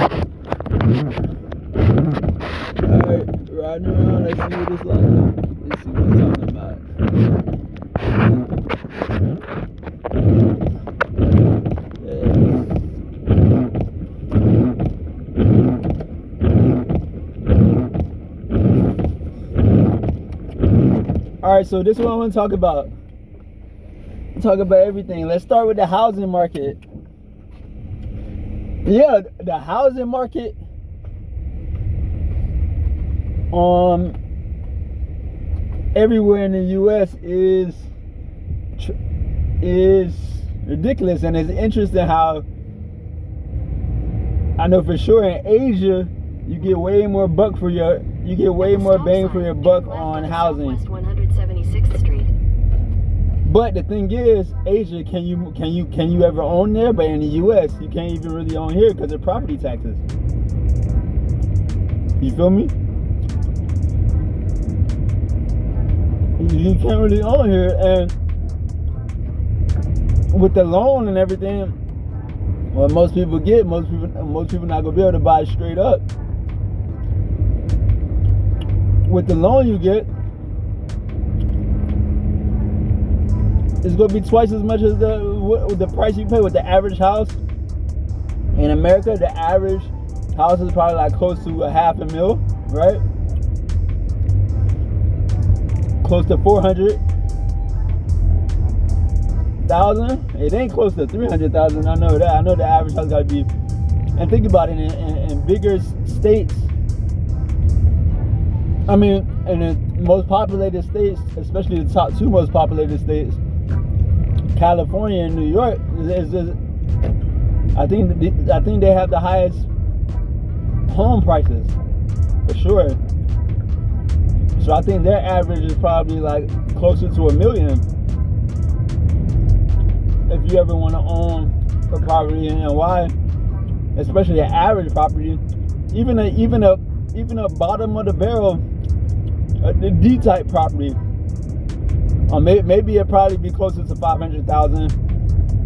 Alright, riding around, let's see what it's like. Let's see what it's talking about. Alright, so this is what I want to talk about. Talk about everything. Let's start with the housing market. Yeah, the housing market everywhere in the US is ridiculous, and it's interesting how I know for sure in Asia you get way more bang for your buck on housing. West 176th Street. But the thing is, Asia, can you ever own there? But in the US, you can't even really own here because of property taxes. You feel me? You can't really own here, and with the loan and everything, what most people get, most people not gonna be able to buy straight up. With the loan you get, it's gonna be twice as much as the price you pay with the average house in America. The average house is probably like close to $500,000, right? Close to 400,000. It ain't close to 300,000. I know that. I know the average house gotta be. And think about it, in bigger states. I mean, in the most populated states, especially the top two most populated states, California and New York, I think they have the highest home prices for sure. So I think their average is probably like closer to $1 million. If you ever want to own a property in NY, especially an average property, even a bottom of the barrel, a D-type property, maybe it'd probably be closer to 500,000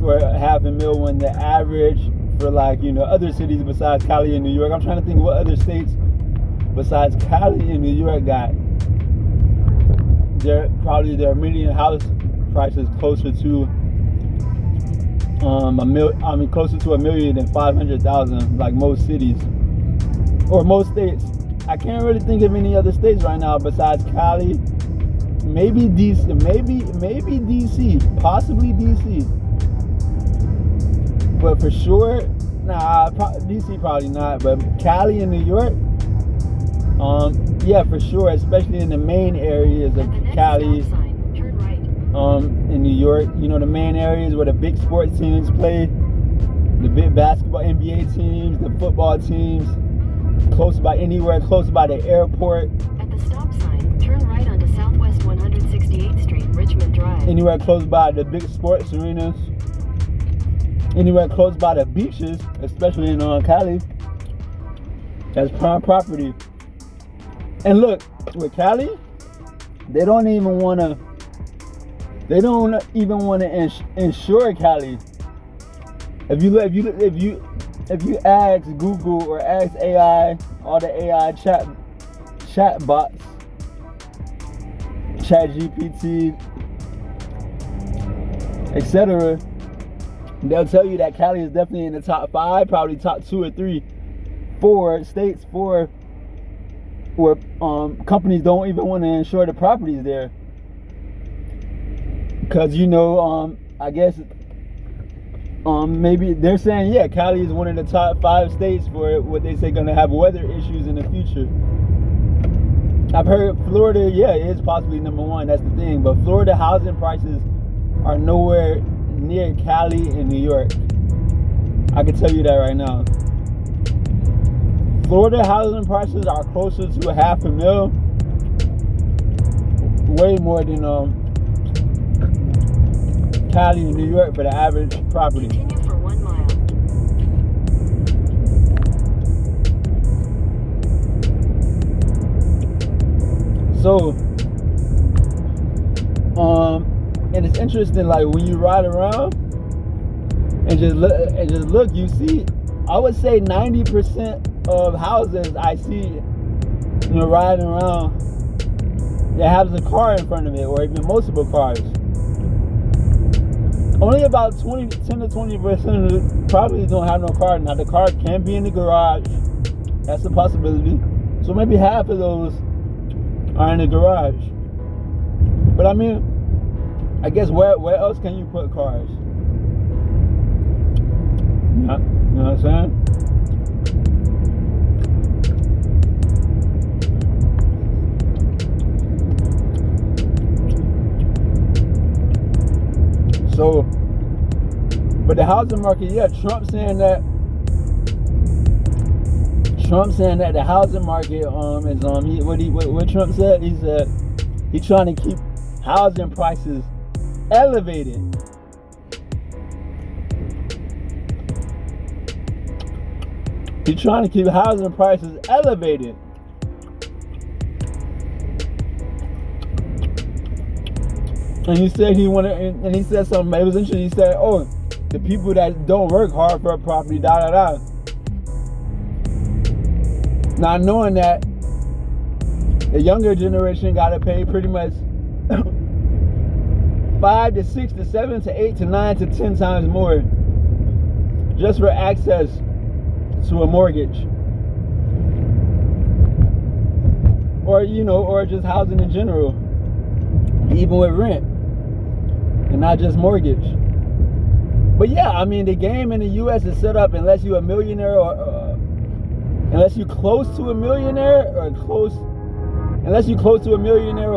or $500,000 when the average for other cities besides Cali and New York. I'm trying to think what other states besides Cali and New York got their median house prices closer to closer to $1 million than 500,000, like most cities or most states. I can't really think of any other states right now besides Cali. Maybe DC, maybe DC, possibly DC. But for sure, DC probably not. But Cali and New York, yeah, for sure. Especially in the main areas of Cali, in New York. You know, the main areas where the big sports teams play, the big basketball NBA teams, the football teams. Anywhere close by the airport. At the stop sign, turn right onto Southwest 168th Street, Richmond Drive. Anywhere close by the big sports arenas. Anywhere close by the beaches, especially in Cali. That's prime property. And look, with Cali, they don't even want to insure Cali. If you ask Google or ask AI, all the AI chat bots, ChatGPT, etc., they'll tell you that Cali is definitely in the top 5, probably top 2 or 3, 4 states where companies don't even want to insure the properties there, because I guess. Maybe they're saying, yeah, Cali is one of the top 5 states for what they say gonna have weather issues in the future. I've heard Florida, yeah, is possibly number 1. That's the thing. But Florida housing prices are nowhere near Cali and New York. I can tell you that right now. Florida housing prices are closer to $500,000, way more than Cali and New York for the average property. Continue for 1 mile. So, and it's interesting, like when you ride around and just look, you see I would say 90% of houses I see, riding around, that has a car in front of it, or even multiple cars. Only about 10 to 20% probably don't have no car. Now the car can be in the garage. That's a possibility. So maybe half of those are in the garage. But I mean, I guess where else can you put cars? Yeah, you know what I'm saying? So, but the housing market, yeah, Trump saying that the housing market is what Trump said, he said he's trying to keep housing prices elevated. He's trying to keep housing prices elevated. And he said and he said something, it was interesting. He said, oh, the people that don't work hard for a property, da. Not knowing that the younger generation got to pay pretty much 5 to 6 to 7 to 8 to 9 to 10 times more just for access to a mortgage, or just housing in general, even with rent and not just mortgage. But yeah, I mean, the game in the U.S. is set up unless you're a millionaire unless you're close to a millionaire or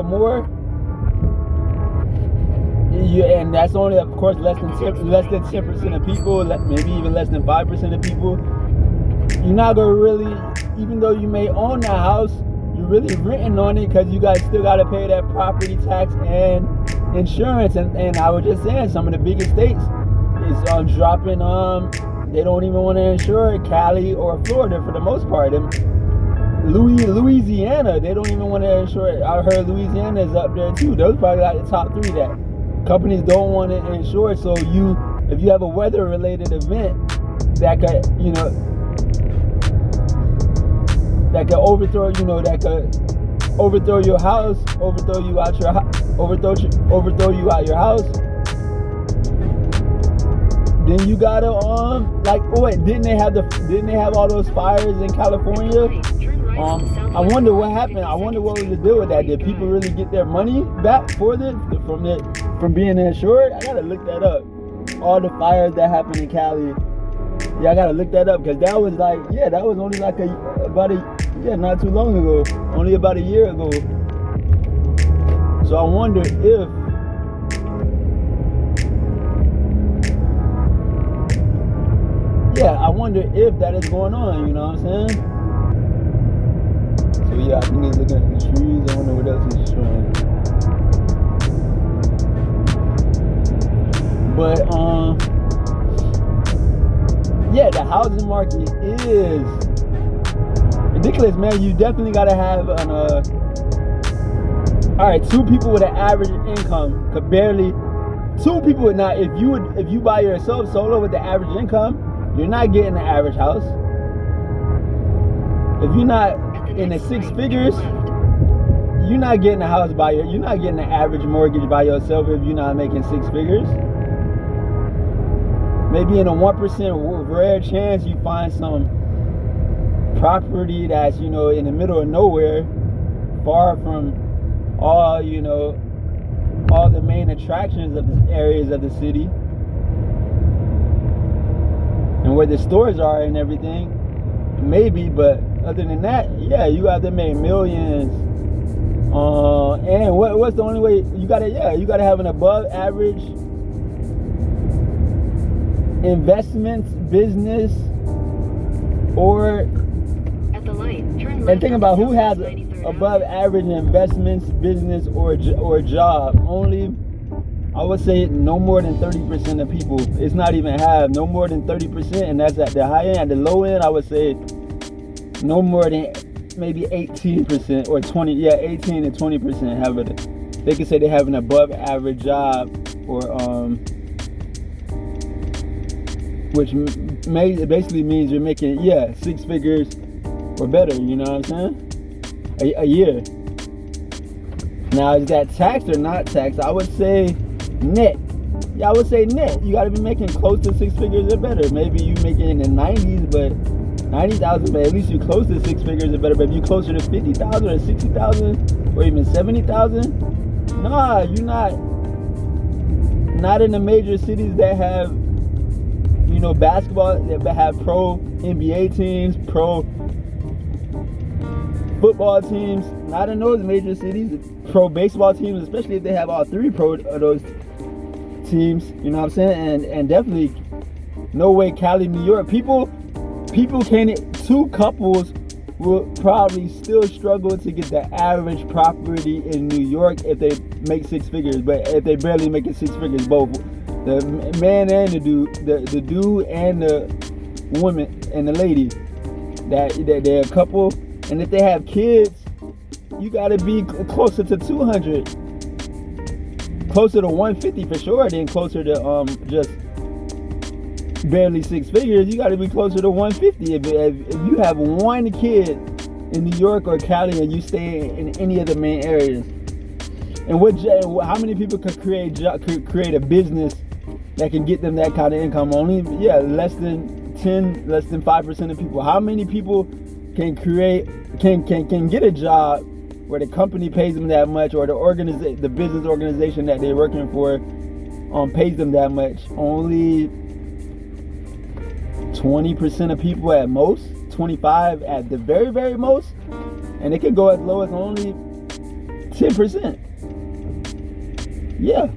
more. And that's only, of course, less than 10% of people, maybe even less than 5% of people. You're not gonna really, even though you may own that house, you're really renting on it because you guys still gotta pay that property tax and insurance. And I was just saying, some of the biggest states is dropping. They don't even want to insure Cali or Florida for the most part. And Louisiana, they don't even want to insure it. I heard Louisiana is up there too. Those probably like the top 3 that companies don't want to insure. So if you have a weather-related event that could, that could overthrow your house, overthrow you out your house, then you gotta didn't they have all those fires in California? I wonder what happened. I wonder what was the deal with that. Did people really get their money back from being insured? I gotta look that up. All the fires that happened in Cali. Yeah, I gotta look that up because that was only not too long ago. Only about a year ago. So I wonder if that is going on, you know what I'm saying? So yeah, I think he's looking at the trees. I wonder what else he's showing. But yeah, the housing market is ridiculous, man. You definitely gotta have alright, 2 people with an average income could barely. 2 people would not. If you buy yourself solo with the average income, you're not getting the average house. If you're not in the 6 figures, you're not getting a house you're not getting the average mortgage by yourself if you're not making 6 figures. Maybe in a 1% rare chance you find some property that's, in the middle of nowhere, far from all the main attractions of the areas of the city and where the stores are and everything. Maybe, but other than that, yeah, you got to make millions. And what's the only way? You gotta have an above average investments business, or At the light, turn and left think on about who has Southwest 93rd above Avenue. average investments, business, or job. Only, I would say, no more than 30% of people. It's not even half. No more than 30%, and that's at the high end. At the low end, I would say no more than maybe 18% or 20. Yeah, 18 to 20% have it. They can say they have an above average job, or which basically means you're making 6 figures or better. You know what I'm saying? A year. Now, is that taxed or not taxed? I would say net. Yeah, I would say net. You got to be making close to 6 figures or better. Maybe you make it in the 90s, but 90,000, but at least you close to 6 figures or better. But if you closer to 50,000 or 60,000 or even 70,000, nah, you're not in the major cities that have, you know, basketball, that have pro NBA teams, pro football teams. Not in those major cities. Pro baseball teams, especially if they have all 3 pro of those teams. You know what I'm saying? And definitely, no way Cali, New York. People can't. 2 couples will probably still struggle to get the average property in New York if they make 6 figures. But if they barely make it 6 figures, both the man and the dude and the woman and the lady, that they're a couple, and if they have kids, you gotta be closer to 200, closer to 150 for sure, then closer to just barely 6 figures. You gotta be closer to 150 if you have 1 kid in New York or Cali and you stay in any of the main areas. And how many people could create a business that can get them that kind of income? Only less than 5% of people. How many people can get a job where the company pays them that much, or the business organization that they're working for pays them that much? Only 20% of people at most, 25 at the very, very most, and it could go as low as only 10%. Yeah.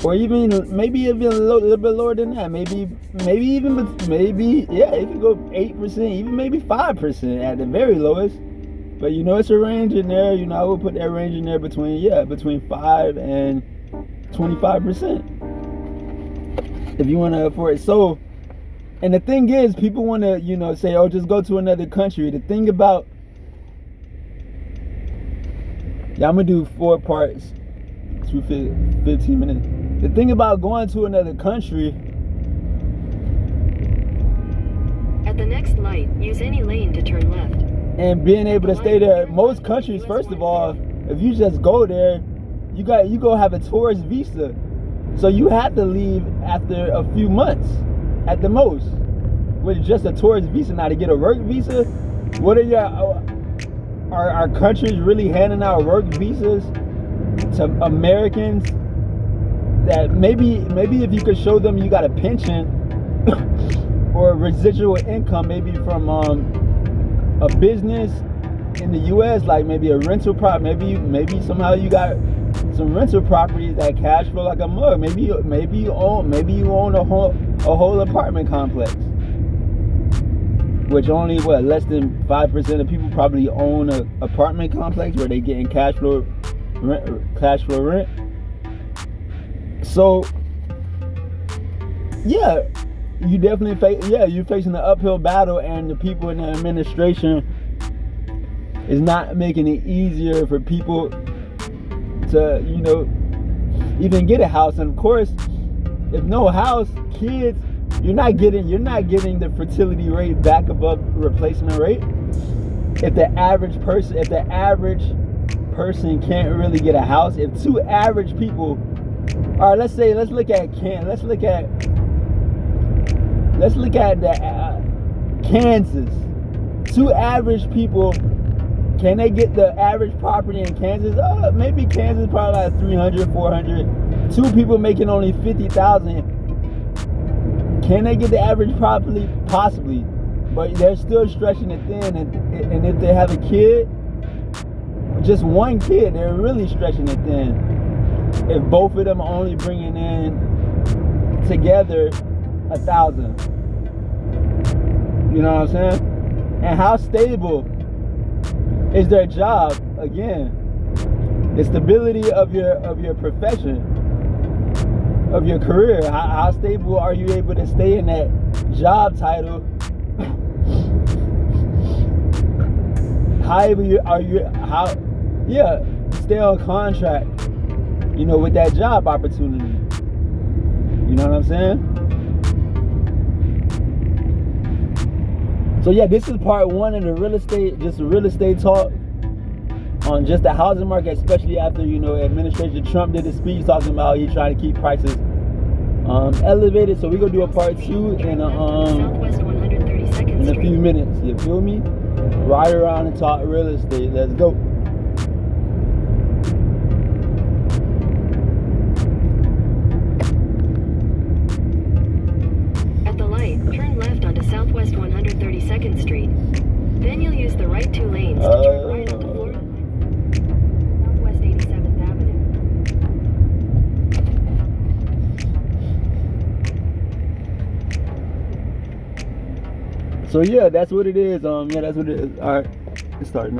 Or even maybe even a little bit lower than that. Maybe it could go 8%, even maybe 5% at the very lowest. But you know, it's a range in there. You know, I would put that range in there between 5 and 25%. If you want to afford it. So, and the thing is, people want to, you know, say, oh, just go to another country. The thing about, I'm going to do 4 parts through 15 minutes. The thing about going to another country, at the next light, use any lane to turn left. And being able to stay there. Most countries, first of all, if you just go there, you go have a tourist visa. So you have to leave after a few months at the most with just a tourist visa. Now, to get a work visa, what are countries really handing out work visas to Americans that maybe if you could show them you got a pension or residual income, maybe from a business in the U.S., like maybe a rental property, maybe somehow you got some rental properties that cash flow like a mug. Maybe you own a whole apartment complex, which only less than 5% of people probably own an apartment complex where they getting cash flow rent. So you definitely you're facing an uphill battle, and the people in the administration is not making it easier for people to, you know, even get a house. And of course, if no house, kids, you're not getting the fertility rate back above replacement rate. If the average person can't really get a house, if 2 average people, all right, let's look at Kansas. 2 average people, can they get the average property in Kansas? Maybe Kansas probably like 300, 400. 2 people making only 50,000. Can they get the average property? Possibly, but they're still stretching it thin. And if they have a kid, just 1 kid, they're really stretching it thin. If both of them are only bringing in together 1,000. You know what I'm saying? And how stable is their job? Again, the stability of your profession, of your career. How stable are you able to stay in that job title? Stay on contract, you know, with that job opportunity. You know what I'm saying? So yeah, this is part one of the real estate talk on just the housing market, especially after, you know, Administration Trump did a speech talking about he trying to keep prices elevated. So we're gonna do a part two in a few minutes. You feel me? Ride around and talk real estate. Let's go. At the light, turn left onto Southwest 132nd Street. Then you'll use the right 2 lanes to turn right onto Florida Southwest 87th Avenue. So yeah, that's what it is. Yeah, that's what it is. All right, let's start now.